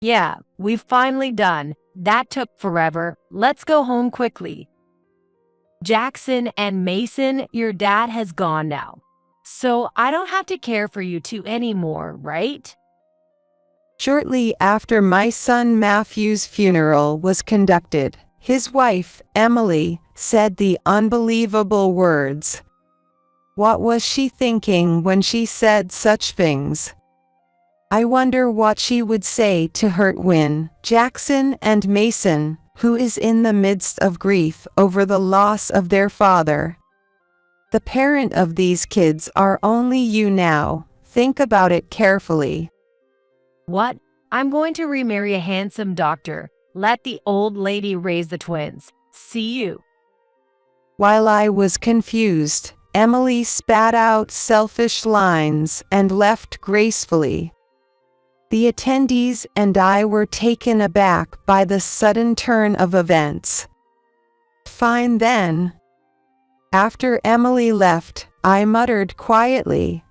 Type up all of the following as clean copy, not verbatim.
Yeah, we've finally done. That took forever. Let's go home quickly. Jackson and Mason, your dad has gone now. So I don't have to care for you two anymore, right? Shortly after my son Matthew's funeral was conducted, his wife, Emily, said the unbelievable words. What was she thinking when she said such things? I wonder what she would say to her twin, Jackson and Mason, who is in the midst of grief over the loss of their father. The parent of these kids are only you now. Think about it carefully. What? I'm going to remarry a handsome doctor. Let the old lady raise the twins. See you. While I was confused, Emily spat out selfish lines and left gracefully. The attendees and I were taken aback by the sudden turn of events. Fine then. After Emily left, I muttered quietly,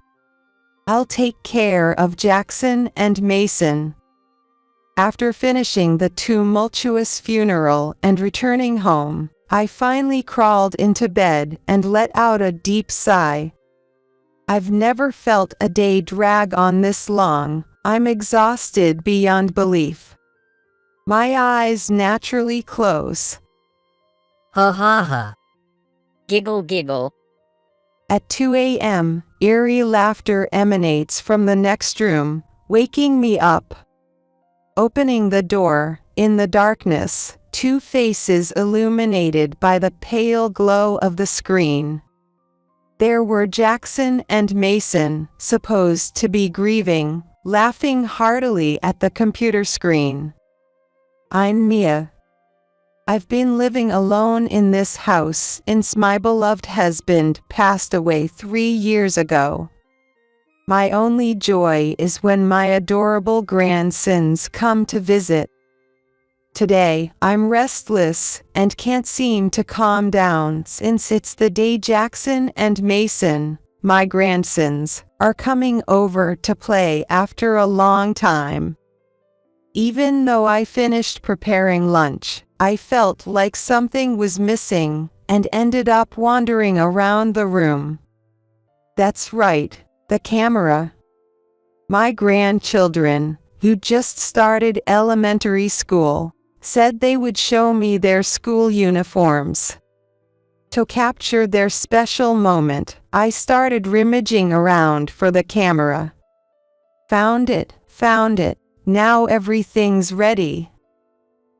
I'll take care of Jackson and Mason. After finishing the tumultuous funeral and returning home, I finally crawled into bed and let out a deep sigh. I've never felt a day drag on this long. I'm exhausted beyond belief. My eyes naturally close. Ha ha ha. Giggle giggle. At 2 a.m., eerie laughter emanates from the next room, waking me up. Opening the door, in the darkness, two faces illuminated by the pale glow of the screen. There were Jackson and Mason, supposed to be grieving, laughing heartily at the computer screen. I'm Mia. I've been living alone in this house since my beloved husband passed away 3 years ago. My only joy is when my adorable grandsons come to visit. Today, I'm restless and can't seem to calm down since it's the day Jackson and Mason, my grandsons, are coming over to play after a long time. Even though I finished preparing lunch, I felt like something was missing and ended up wandering around the room. That's right, the camera. My grandchildren, who just started elementary school, said they would show me their school uniforms. To capture their special moment, I started rummaging around for the camera. Found it. Now everything's ready.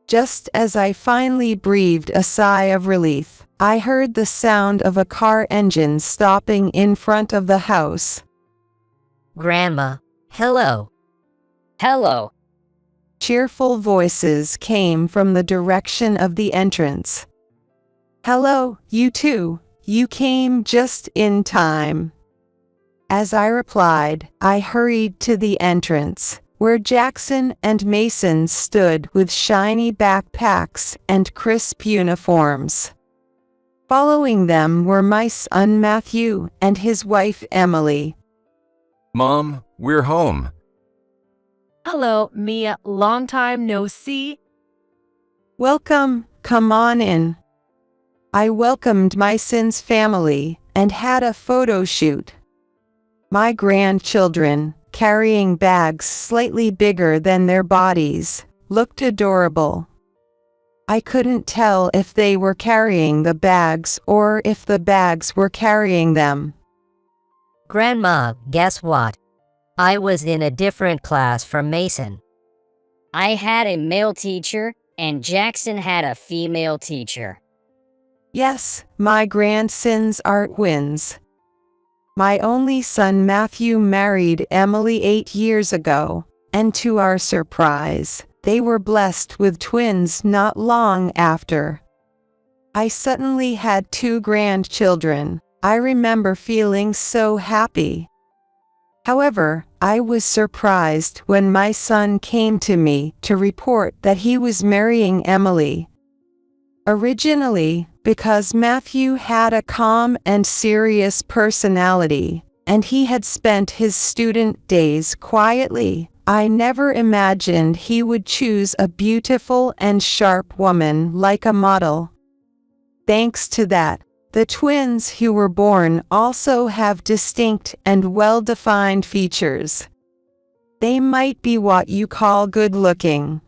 Just as I finally breathed a sigh of relief, I heard the sound of a car engine stopping in front of the house. Grandma, hello. Hello. Cheerful voices came from the direction of the entrance. Hello, you two. You came just in time. As I replied, I hurried to the entrance, where Jackson and Mason stood with shiny backpacks and crisp uniforms. Following them were my son Matthew and his wife Emily. Mom, we're home. Hello, Mia. Long time no see. Welcome, come on in. I welcomed my son's family and had a photo shoot. My grandchildren, carrying bags slightly bigger than their bodies, looked adorable. I couldn't tell if they were carrying the bags or if the bags were carrying them. Grandma, guess what? I was in a different class from Mason. I had a male teacher, and Jackson had a female teacher. Yes, my grandsons are twins. My only son Matthew married Emily 8 years ago, and to our surprise, they were blessed with twins not long after. I suddenly had 2 grandchildren. I remember feeling so happy. However, I was surprised when my son came to me to report that he was marrying Emily. Originally, because Matthew had a calm and serious personality, and he had spent his student days quietly, I never imagined he would choose a beautiful and sharp woman like a model. Thanks to that, the twins who were born also have distinct and well-defined features. They might be what you call good-looking.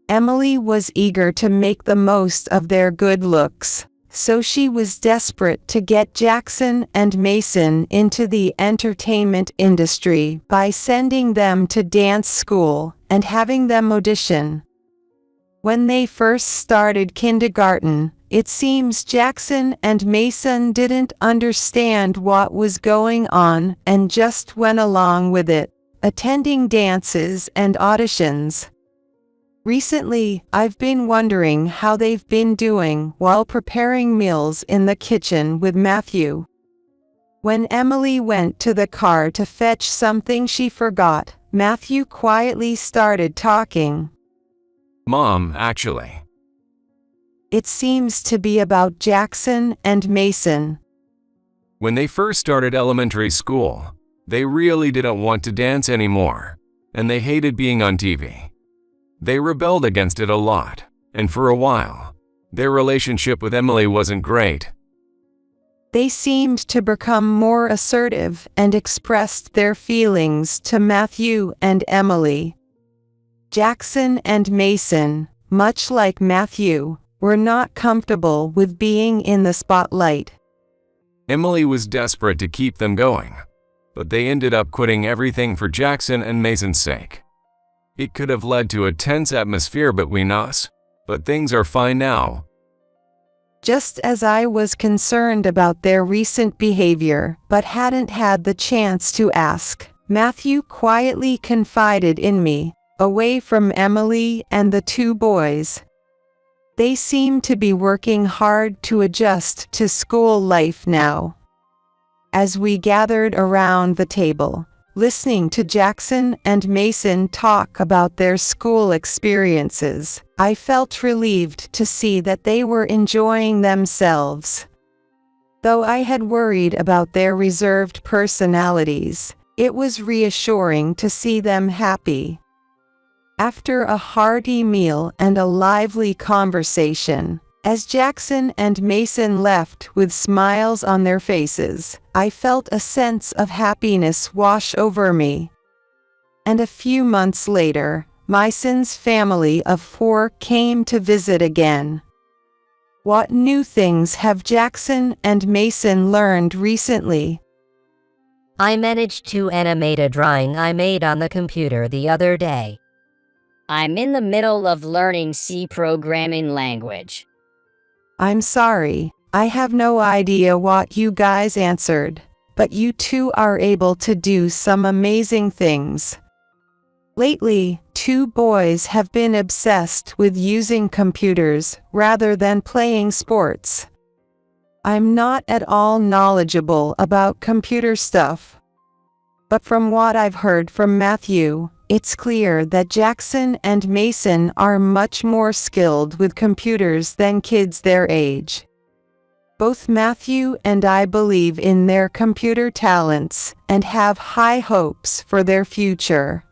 Emily was eager to make the most of their good looks, so she was desperate to get Jackson and Mason into the entertainment industry by sending them to dance school and having them audition. When they first started kindergarten, it seems Jackson and Mason didn't understand what was going on and just went along with it, attending dances and auditions. Recently, I've been wondering how they've been doing while preparing meals in the kitchen with Matthew. When Emily went to the car to fetch something she forgot, Matthew quietly started talking. Mom, actually. It seems to be about Jackson and Mason. When they first started elementary school, they really didn't want to dance anymore, and they hated being on TV. They rebelled against it a lot, and for a while, their relationship with Emily wasn't great. They seemed to become more assertive and expressed their feelings to Matthew and Emily. Jackson and Mason, much like Matthew, were not comfortable with being in the spotlight. Emily was desperate to keep them going, but they ended up quitting everything for Jackson and Mason's sake. It could have led to a tense atmosphere between us, but things are fine now. Just as I was concerned about their recent behavior but hadn't had the chance to ask, Matthew quietly confided in me, away from Emily and the two boys. They seem to be working hard to adjust to school life now. As we gathered around the table, listening to Jackson and Mason talk about their school experiences, I felt relieved to see that they were enjoying themselves. Though I had worried about their reserved personalities, it was reassuring to see them happy. After a hearty meal and a lively conversation, as Jackson and Mason left with smiles on their faces, I felt a sense of happiness wash over me. And a few months later, Mason's family of 4 came to visit again. What new things have Jackson and Mason learned recently? I managed to animate a drawing I made on the computer the other day. I'm in the middle of learning C programming language. I'm sorry, I have no idea what you guys answered, but you two are able to do some amazing things. Lately, 2 boys have been obsessed with using computers rather than playing sports. I'm not at all knowledgeable about computer stuff. But from what I've heard from Matthew, it's clear that Jackson and Mason are much more skilled with computers than kids their age. Both Matthew and I believe in their computer talents and have high hopes for their future.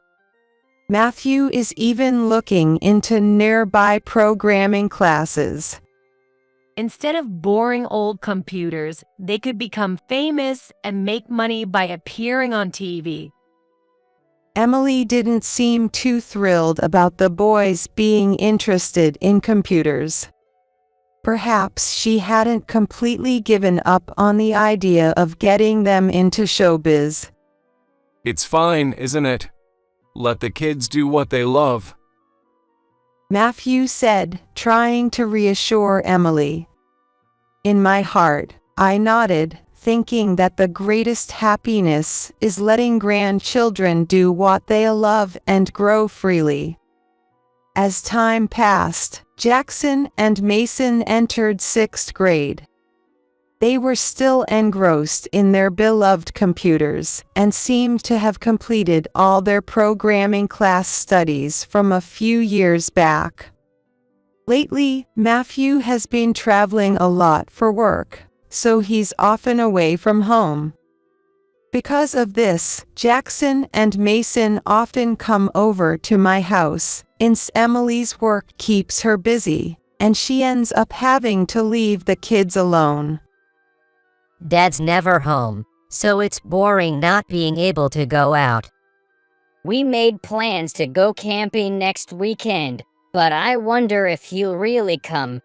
Matthew is even looking into nearby programming classes. Instead of boring old computers, they could become famous and make money by appearing on TV. Emily didn't seem too thrilled about the boys being interested in computers. Perhaps she hadn't completely given up on the idea of getting them into showbiz. It's fine, isn't it? Let the kids do what they love. Matthew said, trying to reassure Emily. In my heart, I nodded, thinking that the greatest happiness is letting grandchildren do what they love and grow freely. As time passed, Jackson and Mason entered 6th grade. They were still engrossed in their beloved computers and seemed to have completed all their programming class studies from a few years back. Lately, Matthew has been traveling a lot for work, so he's often away from home. Because of this, Jackson and Mason often come over to my house, since Emily's work keeps her busy, and she ends up having to leave the kids alone. Dad's never home, so it's boring not being able to go out. We made plans to go camping next weekend, but I wonder if he'll really come.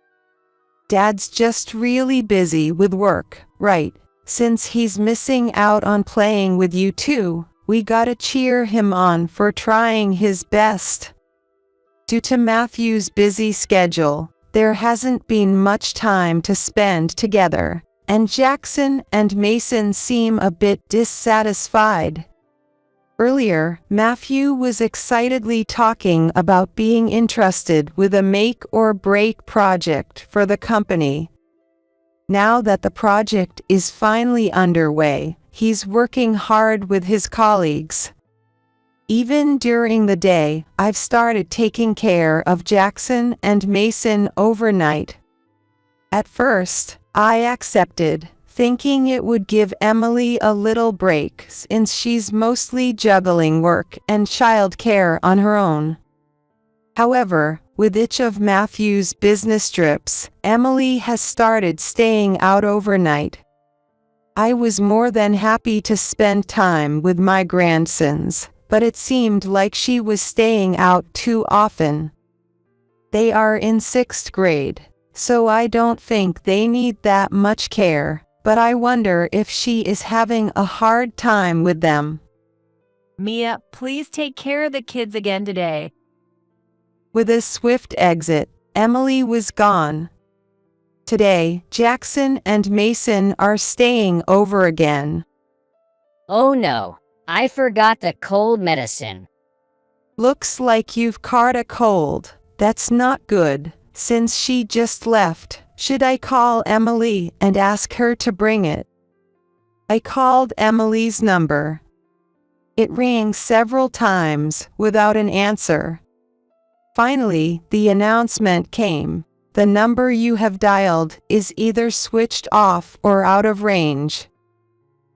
Dad's just really busy with work, right? Since he's missing out on playing with you too, we gotta cheer him on for trying his best. Due to Matthew's busy schedule, there hasn't been much time to spend together, and Jackson and Mason seem a bit dissatisfied. Earlier, Matthew was excitedly talking about being interested with a make-or-break project for the company. Now that the project is finally underway, he's working hard with his colleagues. Even during the day, I've started taking care of Jackson and Mason overnight. At first, I accepted, thinking it would give Emily a little break since she's mostly juggling work and childcare on her own. However, with each of Matthew's business trips, Emily has started staying out overnight. I was more than happy to spend time with my grandsons, but it seemed like she was staying out too often. They are in 6th grade, so I don't think they need that much care, but I wonder if she is having a hard time with them. Mia, please take care of the kids again today. With a swift exit, Emily was gone. Today, Jackson and Mason are staying over again. Oh no, I forgot the cold medicine. Looks like you've caught a cold. That's not good. Since she just left, should I call Emily and ask her to bring it? I called Emily's number. It rang several times without an answer. Finally, the announcement came. The number you have dialed is either switched off or out of range.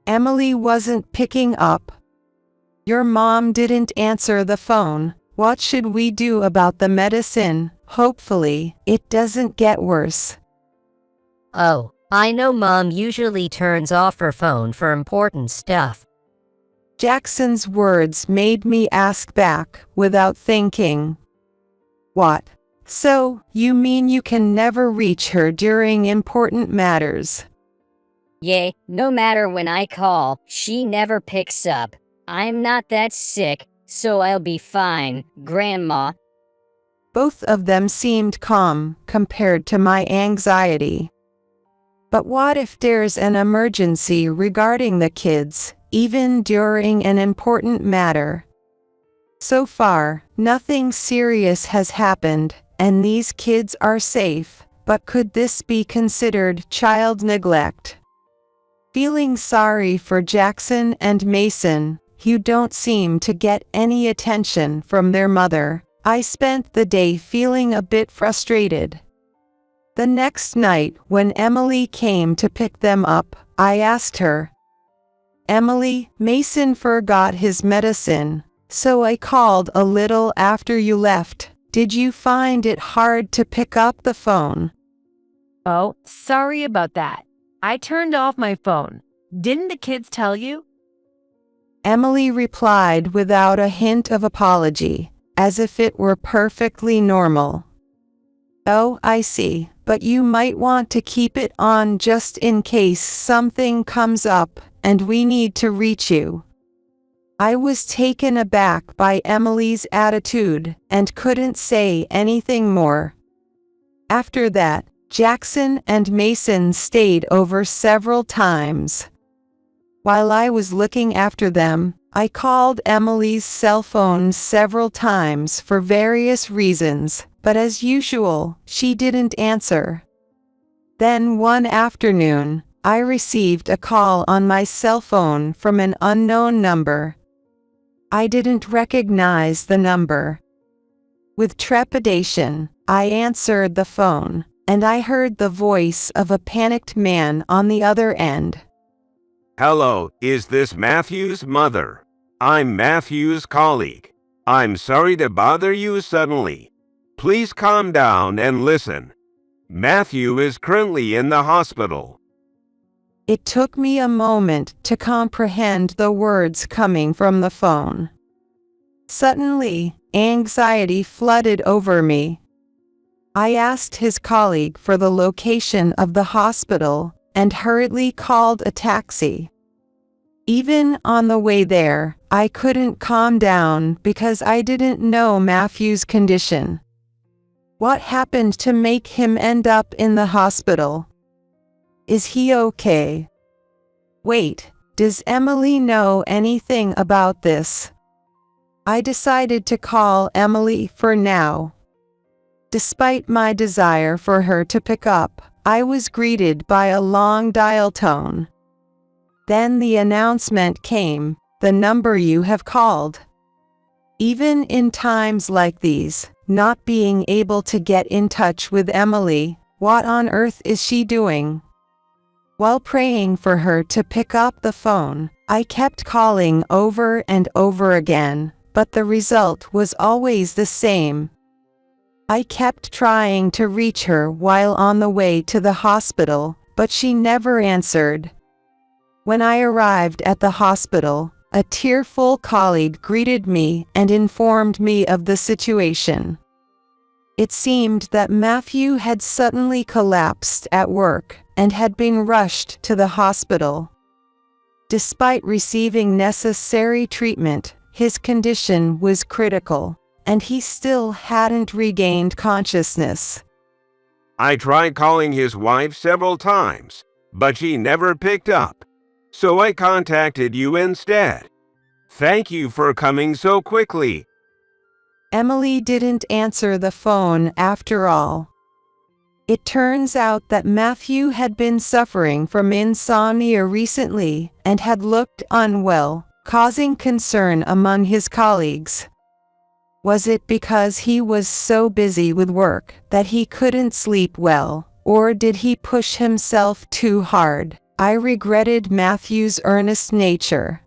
Emily wasn't picking up. Your mom didn't answer the phone. What should we do about the medicine? Hopefully, it doesn't get worse. Oh, I know Mom usually turns off her phone for important stuff. Jackson's words made me ask back without thinking. What? So, you mean you can never reach her during important matters? Yeah, no matter when I call, she never picks up. I'm not that sick, so I'll be fine, Grandma. Both of them seemed calm compared to my anxiety. But what if there's an emergency regarding the kids, even during an important matter? So far, nothing serious has happened, and these kids are safe, but could this be considered child neglect? Feeling sorry for Jackson and Mason, who don't seem to get any attention from their mother, I spent the day feeling a bit frustrated. The next night, when Emily came to pick them up, I asked her, "Emily, Mason forgot his medicine, so I called a little after you left. Did you find it hard to pick up the phone?" Oh, sorry about that. I turned off my phone. Didn't the kids tell you? Emily replied without a hint of apology, as if it were perfectly normal. "Oh, I see, but you might want to keep it on just in case something comes up and we need to reach you." I was taken aback by Emily's attitude and couldn't say anything more. After that, Jackson and Mason stayed over several times. While I was looking after them, I called Emily's cell phone several times for various reasons, but as usual, she didn't answer. Then one afternoon, I received a call on my cell phone from an unknown number. I didn't recognize the number. With trepidation, I answered the phone, and I heard the voice of a panicked man on the other end. Hello, is this Matthew's mother? I'm Matthew's colleague. I'm sorry to bother you suddenly. Please calm down and listen. Matthew is currently in the hospital. It took me a moment to comprehend the words coming from the phone. Suddenly, anxiety flooded over me. I asked his colleague for the location of the hospital and hurriedly called a taxi. Even on the way there, I couldn't calm down because I didn't know Matthew's condition. What happened to make him end up in the hospital? Is he okay? Wait, does Emily know anything about this? I decided to call Emily for now. Despite my desire for her to pick up, I was greeted by a long dial tone. Then the announcement came, "The number you have called." Even in times like these, not being able to get in touch with Emily, what on earth is she doing? While praying for her to pick up the phone, I kept calling over and over again, but the result was always the same. I kept trying to reach her while on the way to the hospital, but she never answered. When I arrived at the hospital, a tearful colleague greeted me and informed me of the situation. It seemed that Matthew had suddenly collapsed at work and had been rushed to the hospital. Despite receiving necessary treatment, his condition was critical, and he still hadn't regained consciousness. I tried calling his wife several times, but she never picked up. So I contacted you instead. Thank you for coming so quickly. Emily didn't answer the phone after all. It turns out that Matthew had been suffering from insomnia recently and had looked unwell, causing concern among his colleagues. Was it because he was so busy with work that he couldn't sleep well, or did he push himself too hard? I regretted Matthew's earnest nature.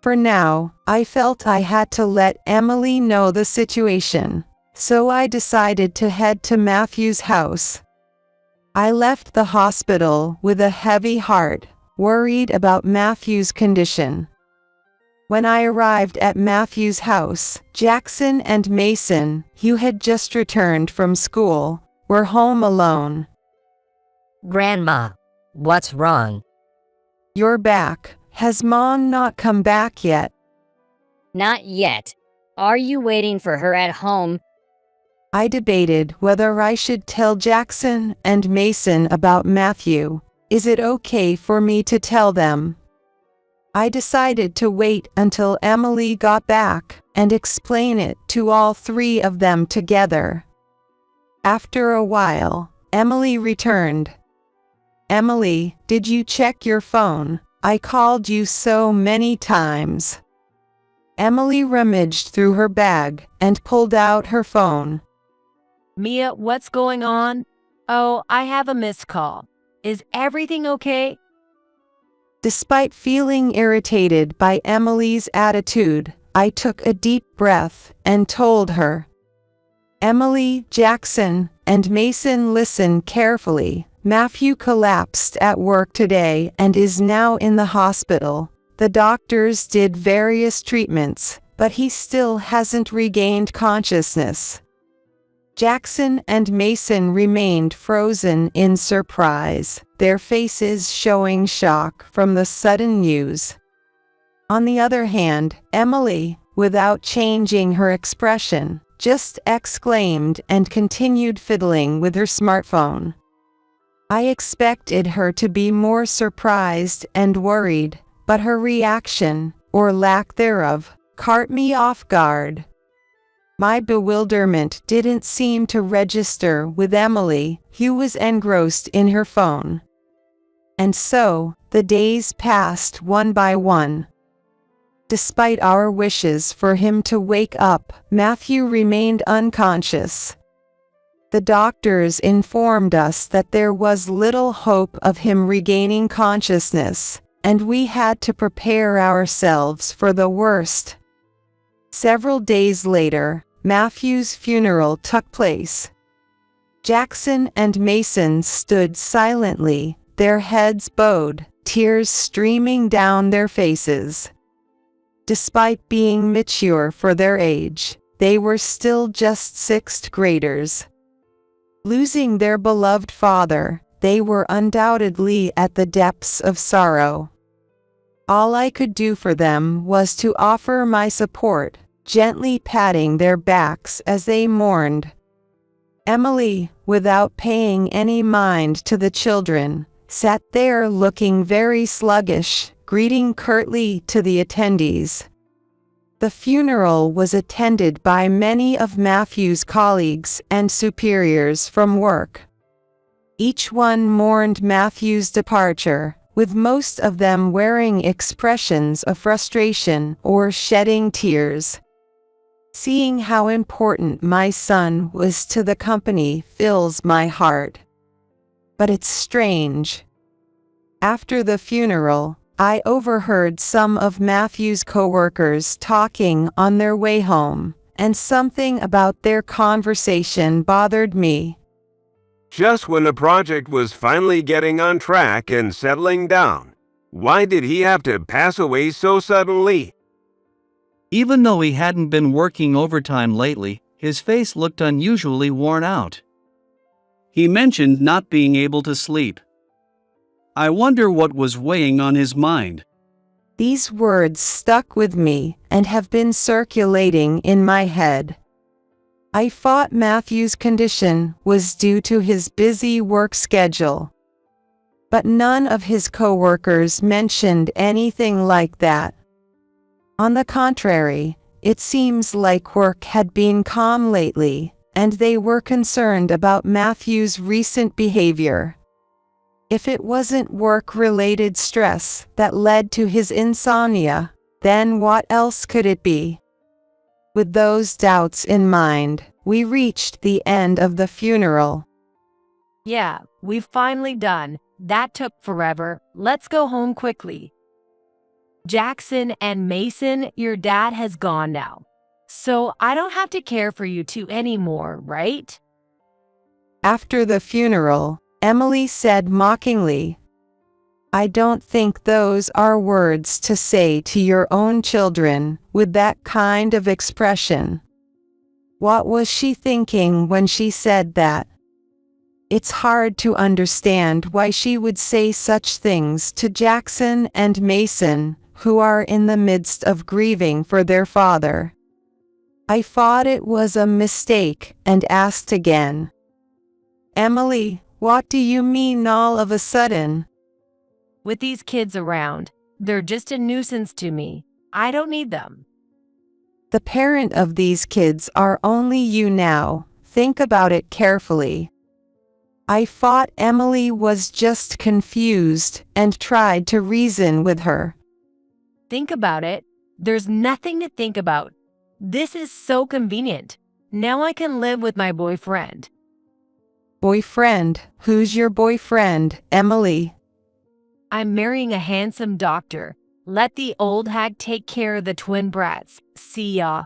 For now, I felt I had to let Emily know the situation, so I decided to head to Matthew's house. I left the hospital with a heavy heart, worried about Matthew's condition. When I arrived at Matthew's house, Jackson and Mason, who had just returned from school, were home alone. Grandma, what's wrong? You're back. Has Mom not come back yet? Not yet. Are you waiting for her at home? I debated whether I should tell Jackson and Mason about Matthew. Is it okay for me to tell them? I decided to wait until Emily got back and explain it to all three of them together. After a while, Emily returned. Emily, did you check your phone? I called you so many times. Emily rummaged through her bag and pulled out her phone. Mia, what's going on? Oh, I have a missed call. Is everything okay? Despite feeling irritated by Emily's attitude, I took a deep breath and told her. Emily, Jackson, and Mason, listen carefully. Matthew collapsed at work today and is now in the hospital. The doctors did various treatments, but he still hasn't regained consciousness. Jackson and Mason remained frozen in surprise, their faces showing shock from the sudden news. On the other hand, Emily, without changing her expression, just exclaimed and continued fiddling with her smartphone. I expected her to be more surprised and worried, but her reaction, or lack thereof, caught me off guard. My bewilderment didn't seem to register with Emily, who was engrossed in her phone. And so, the days passed one by one. Despite our wishes for him to wake up, Matthew remained unconscious. The doctors informed us that there was little hope of him regaining consciousness, and we had to prepare ourselves for the worst. Several days later, Matthew's funeral took place. Jackson and Mason stood silently, their heads bowed, tears streaming down their faces. Despite being mature for their age, they were still just sixth graders. Losing their beloved father, they were undoubtedly at the depths of sorrow. All I could do for them was to offer my support, gently patting their backs as they mourned. Emily, without paying any mind to the children, sat there looking very sluggish, greeting curtly to the attendees. The funeral was attended by many of Matthew's colleagues and superiors from work. Each one mourned Matthew's departure, with most of them wearing expressions of frustration or shedding tears. Seeing how important my son was to the company fills my heart. But it's strange. After the funeral, I overheard some of Matthew's coworkers talking on their way home, and something about their conversation bothered me. Just when the project was finally getting on track and settling down, why did he have to pass away so suddenly? Even though he hadn't been working overtime lately, his face looked unusually worn out. He mentioned not being able to sleep. I wonder what was weighing on his mind. These words stuck with me and have been circulating in my head. I thought Matthew's condition was due to his busy work schedule. But none of his coworkers mentioned anything like that. On the contrary, it seems like work had been calm lately, and they were concerned about Matthew's recent behavior. If it wasn't work-related stress that led to his insomnia, then what else could it be? With those doubts in mind, we reached the end of the funeral. Yeah, we've finally done. That took forever. Let's go home quickly. Jackson and Mason, your dad has gone now. So I don't have to care for you two anymore, right? After the funeral, Emily said mockingly, "I don't think those are words to say to your own children with that kind of expression." What was she thinking when she said that? It's hard to understand why she would say such things to Jackson and Mason, who are in the midst of grieving for their father. I thought it was a mistake and asked again, "Emily, what do you mean all of a sudden?" With these kids around, they're just a nuisance to me. I don't need them. The parent of these kids are only you now. Think about it carefully. I thought Emily was just confused and tried to reason with her. Think about it. There's nothing to think about. This is so convenient. Now I can live with my boyfriend. Boyfriend? Who's your boyfriend, Emily? I'm marrying a handsome doctor. Let the old hag take care of the twin brats. See ya.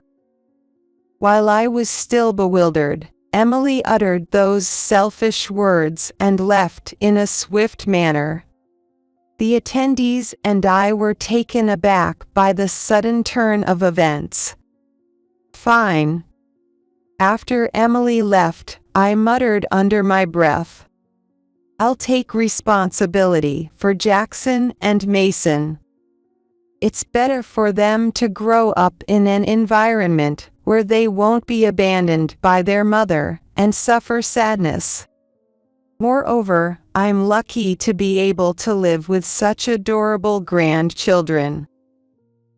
While I was still bewildered, Emily uttered those selfish words and left in a swift manner. The attendees and I were taken aback by the sudden turn of events. Fine. After Emily left, I muttered under my breath, "I'll take responsibility for Jackson and Mason. It's better for them to grow up in an environment where they won't be abandoned by their mother and suffer sadness. Moreover, I'm lucky to be able to live with such adorable grandchildren."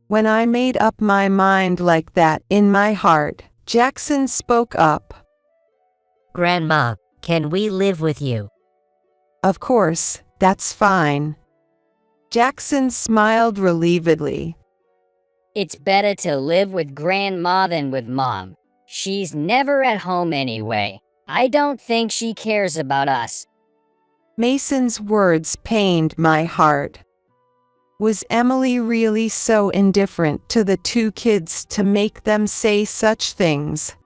When I made up my mind like that in my heart, Jackson spoke up. Grandma, can we live with you? "Of course, that's fine." Jackson smiled relievedly. It's better to live with Grandma than with Mom. She's never at home anyway. I don't think she cares about us. Mason's words pained my heart. Was Emily really so indifferent to the two kids to make them say such things?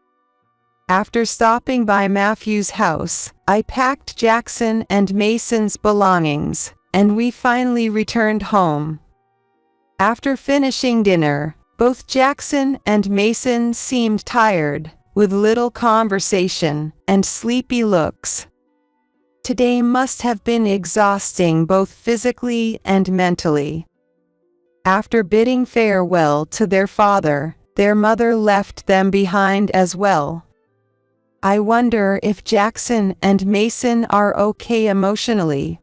After stopping by Matthew's house, I packed Jackson and Mason's belongings, and we finally returned home. After finishing dinner, both Jackson and Mason seemed tired, with little conversation and sleepy looks. Today must have been exhausting both physically and mentally. After bidding farewell to their father, their mother left them behind as well. I wonder if Jackson and Mason are okay emotionally.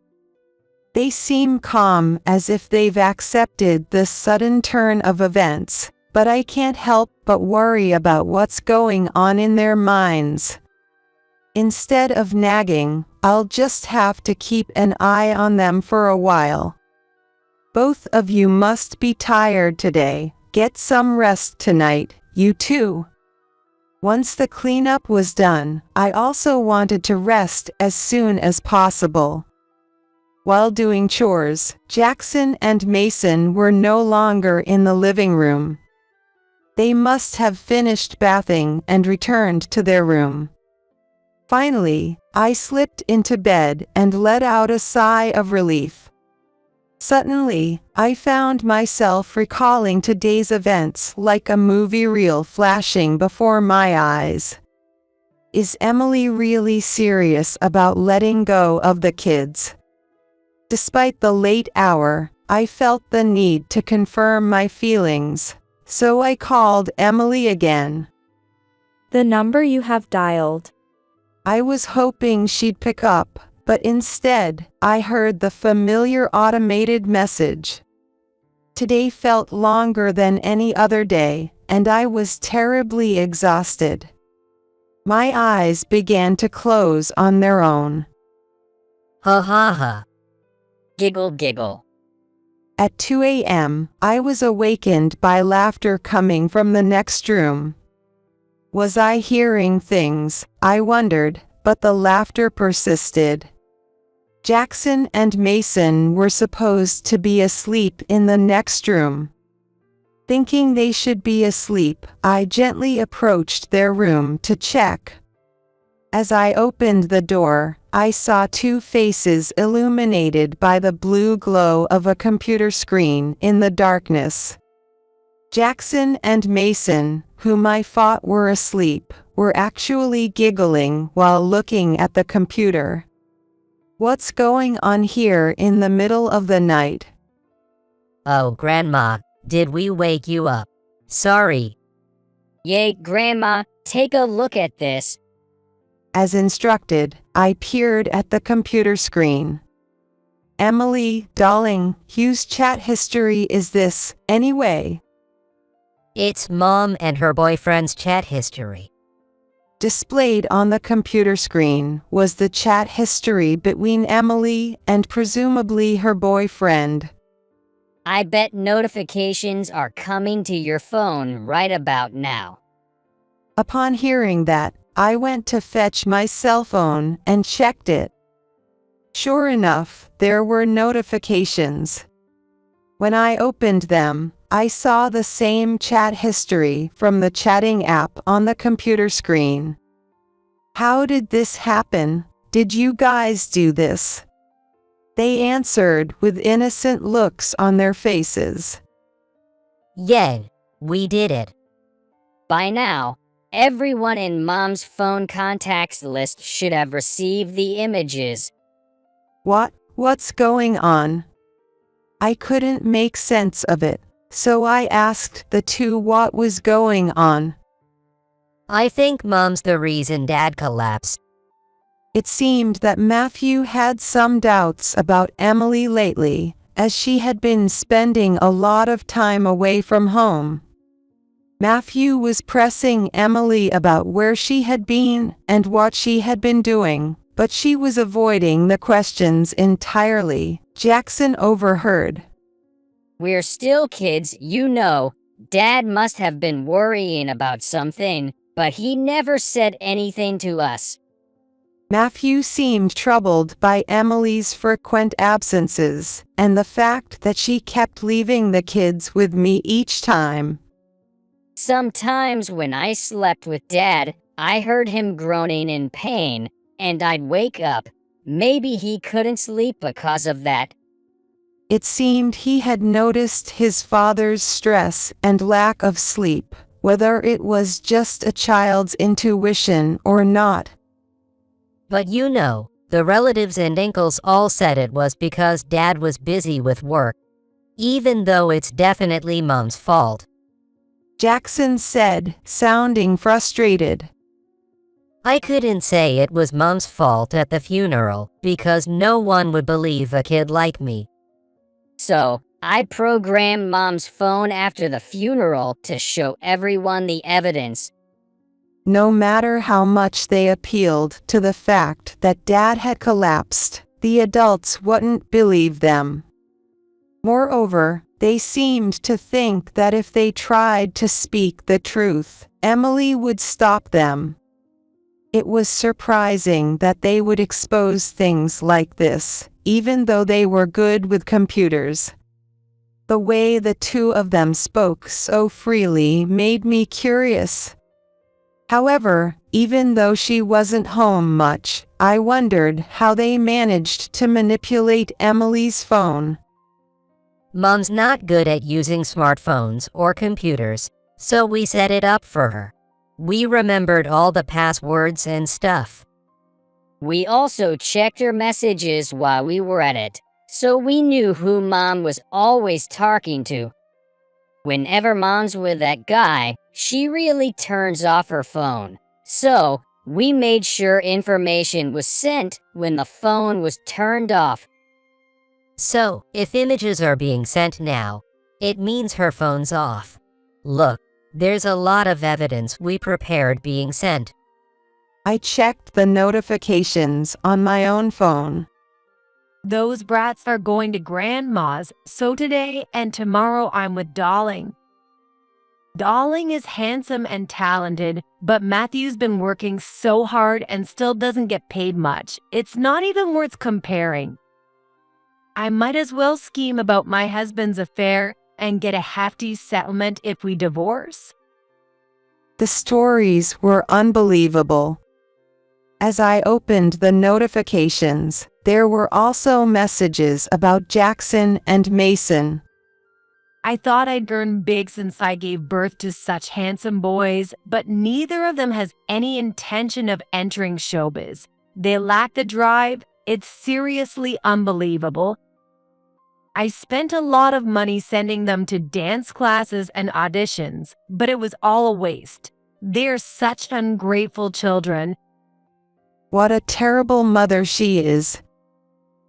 They seem calm, as if they've accepted this sudden turn of events, but I can't help but worry about what's going on in their minds. Instead of nagging, I'll just have to keep an eye on them for a while. Both of you must be tired today. Get some rest tonight, you two. Once the cleanup was done, I also wanted to rest as soon as possible. While doing chores, Jackson and Mason were no longer in the living room. They must have finished bathing and returned to their room. Finally, I slipped into bed and let out a sigh of relief. Suddenly, I found myself recalling today's events like a movie reel flashing before my eyes. Is Emily really serious about letting go of the kids? Despite the late hour, I felt the need to confirm my feelings, so I called Emily again. The number you have dialed. I was hoping she'd pick up, but instead, I heard the familiar automated message. Today felt longer than any other day, and I was terribly exhausted. My eyes began to close on their own. Ha ha ha. Giggle giggle. At 2 a.m., I was awakened by laughter coming from the next room. Was I hearing things, I wondered, but the laughter persisted. Jackson and Mason were supposed to be asleep in the next room. Thinking they should be asleep, I gently approached their room to check. As I opened the door, I saw two faces illuminated by the blue glow of a computer screen in the darkness. Jackson and Mason, whom I thought were asleep, were actually giggling while looking at the computer. What's going on here in the middle of the night? Oh, Grandma, did we wake you up? Sorry. Yay, Grandma, take a look at this. As instructed, I peered at the computer screen. Emily, darling, whose chat history is this, anyway? It's Mom and her boyfriend's chat history. Displayed on the computer screen was the chat history between Emily and presumably her boyfriend. I bet notifications are coming to your phone right about now. Upon hearing that, I went to fetch my cell phone and checked it. Sure enough, there were notifications. When I opened them, I saw the same chat history from the chatting app on the computer screen. How did this happen? Did you guys do this? They answered with innocent looks on their faces. Yeah, we did it. By now, everyone in Mom's phone contacts list should have received the images. What's going on? I couldn't make sense of it, so I asked the two what was going on. I think Mom's the reason Dad collapsed. It seemed that Matthew had some doubts about Emily lately, as she had been spending a lot of time away from home. Matthew was pressing Emily about where she had been and what she had been doing, but she was avoiding the questions entirely. Jackson overheard. We're still kids, you know. Dad must have been worrying about something, but he never said anything to us. Matthew seemed troubled by Emily's frequent absences, and the fact that she kept leaving the kids with me each time. Sometimes when I slept with Dad, I heard him groaning in pain, and I'd wake up. Maybe he couldn't sleep because of that. It seemed he had noticed his father's stress and lack of sleep, whether it was just a child's intuition or not. But you know, the relatives and uncles all said it was because Dad was busy with work, even though it's definitely Mom's fault. Jackson said, sounding frustrated. I couldn't say it was Mom's fault at the funeral because no one would believe a kid like me. So, I programmed Mom's phone after the funeral to show everyone the evidence. No matter how much they appealed to the fact that Dad had collapsed, the adults wouldn't believe them. Moreover, they seemed to think that if they tried to speak the truth, Emily would stop them. It was surprising that they would expose things like this, even though they were good with computers. The way the two of them spoke so freely made me curious. However, even though she wasn't home much, I wondered how they managed to manipulate Emily's phone. Mom's not good at using smartphones or computers, so we set it up for her. We remembered all the passwords and stuff. We also checked her messages while we were at it, so we knew who Mom was always talking to. Whenever Mom's with that guy, she really turns off her phone. So, we made sure information was sent when the phone was turned off. So, if images are being sent now, it means her phone's off. Look, there's a lot of evidence we prepared being sent. I checked the notifications on my own phone. Those brats are going to Grandma's, so today and tomorrow I'm with Darling. Darling is handsome and talented, but Matthew's been working so hard and still doesn't get paid much. It's not even worth comparing. I might as well scheme about my husband's affair and get a hefty settlement if we divorce. The stories were unbelievable. As I opened the notifications, there were also messages about Jackson and Mason. I thought I'd earn big since I gave birth to such handsome boys, but neither of them has any intention of entering showbiz. They lack the drive. It's seriously unbelievable. I spent a lot of money sending them to dance classes and auditions, but it was all a waste. They're such ungrateful children. What a terrible mother she is.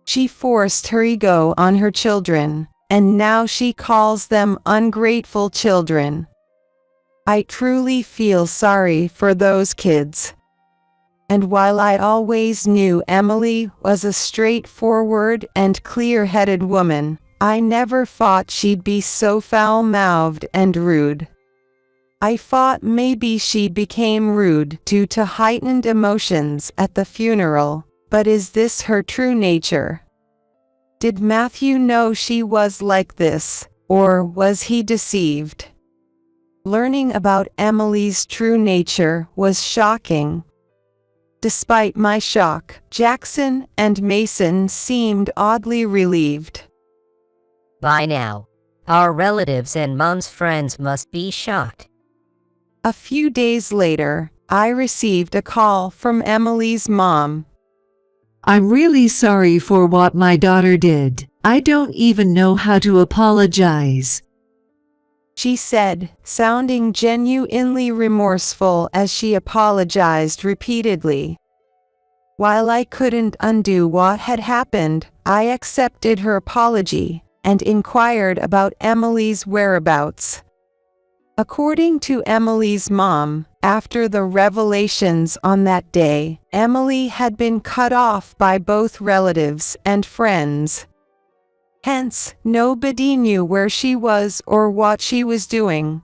She forced her ego on her children, and now she calls them ungrateful children. I truly feel sorry for those kids. And while I always knew Emily was a straightforward and clear-headed woman, I never thought she'd be so foul-mouthed and rude. I thought maybe she became rude due to heightened emotions at the funeral, but is this her true nature? Did Matthew know she was like this, or was he deceived? Learning about Emily's true nature was shocking. Despite my shock, Jackson and Mason seemed oddly relieved. By now, our relatives and Mom's friends must be shocked. A few days later, I received a call from Emily's mom. I'm really sorry for what my daughter did. I don't even know how to apologize, she said, sounding genuinely remorseful as she apologized repeatedly. While I couldn't undo what had happened, I accepted her apology and inquired about Emily's whereabouts. According to Emily's mom, after the revelations on that day, Emily had been cut off by both relatives and friends. Hence, nobody knew where she was or what she was doing.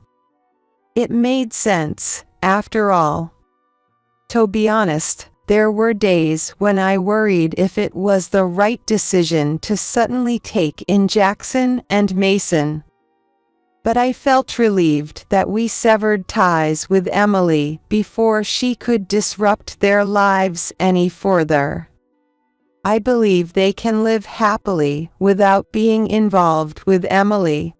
It made sense, after all. To be honest, there were days when I worried if it was the right decision to suddenly take in Jackson and Mason. But I felt relieved that we severed ties with Emily before she could disrupt their lives any further. I believe they can live happily without being involved with Emily.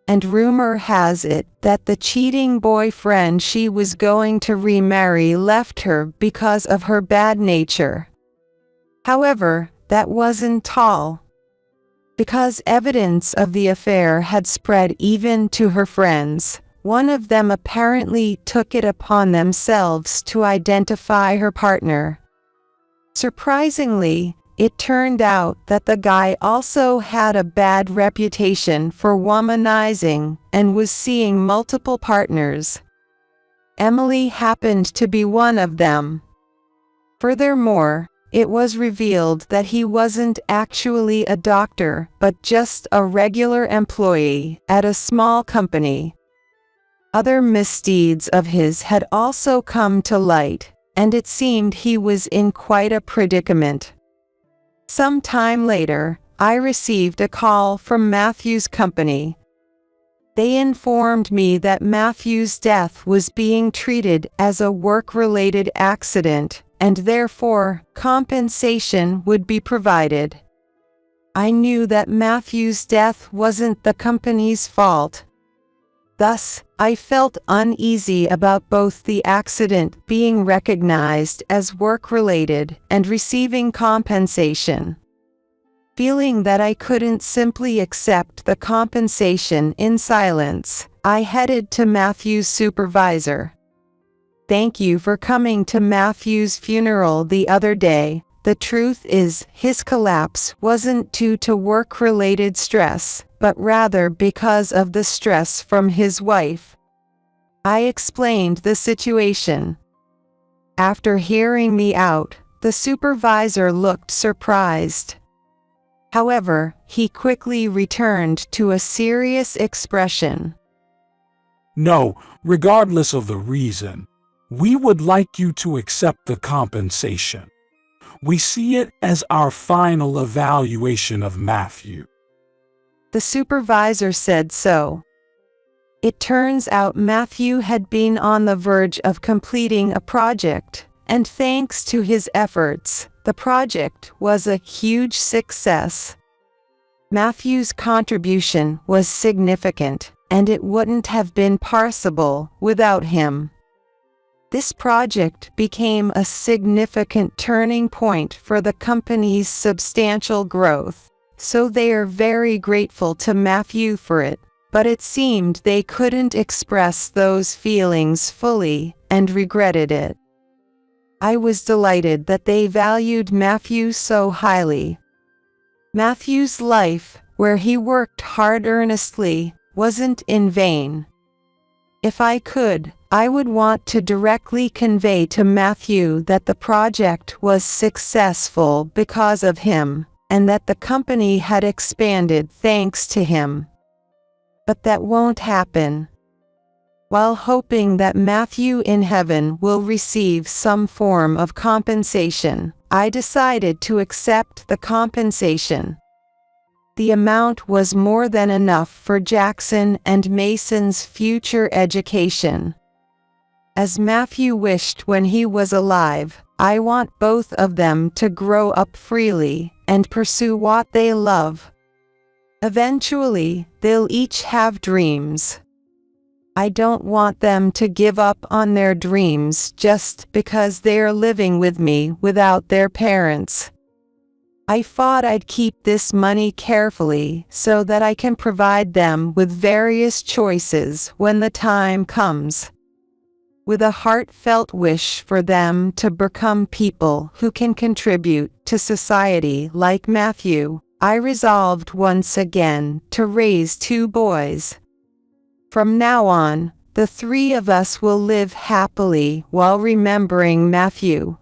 And rumor has it that the cheating boyfriend she was going to remarry left her because of her bad nature. However, that wasn't all. Because evidence of the affair had spread even to her friends, one of them apparently took it upon themselves to identify her partner. Surprisingly, it turned out that the guy also had a bad reputation for womanizing and was seeing multiple partners. Emily happened to be one of them. Furthermore, it was revealed that he wasn't actually a doctor but just a regular employee at a small company. Other misdeeds of his had also come to light, and it seemed he was in quite a predicament. Some time later, I received a call from Matthew's company. They informed me that Matthew's death was being treated as a work-related accident, and therefore, compensation would be provided. I knew that Matthew's death wasn't the company's fault. Thus, I felt uneasy about both the accident being recognized as work-related and receiving compensation. Feeling that I couldn't simply accept the compensation in silence, I headed to Matthew's supervisor. "Thank you for coming to Matthew's funeral the other day. The truth is, his collapse wasn't due to work-related stress, but rather because of the stress from his wife." I explained the situation. After hearing me out, the supervisor looked surprised. However, he quickly returned to a serious expression. "No, regardless of the reason, we would like you to accept the compensation. We see it as our final evaluation of Matthew." The supervisor said so. It turns out Matthew had been on the verge of completing a project, and thanks to his efforts, the project was a huge success. Matthew's contribution was significant, and it wouldn't have been possible without him. This project became a significant turning point for the company's substantial growth, so they are very grateful to Matthew for it, but it seemed they couldn't express those feelings fully and regretted it. I was delighted that they valued Matthew so highly. Matthew's life, where he worked hard earnestly, wasn't in vain. If I could, I would want to directly convey to Matthew that the project was successful because of him, and that the company had expanded thanks to him. But that won't happen. While hoping that Matthew in heaven will receive some form of compensation, I decided to accept the compensation. The amount was more than enough for Jackson and Mason's future education. As Matthew wished when he was alive, I want both of them to grow up freely and pursue what they love. Eventually, they'll each have dreams. I don't want them to give up on their dreams just because they're living with me without their parents. I thought I'd keep this money carefully so that I can provide them with various choices when the time comes. With a heartfelt wish for them to become people who can contribute to society like Matthew, I resolved once again to raise 2 boys. From now on, the 3 of us will live happily while remembering Matthew.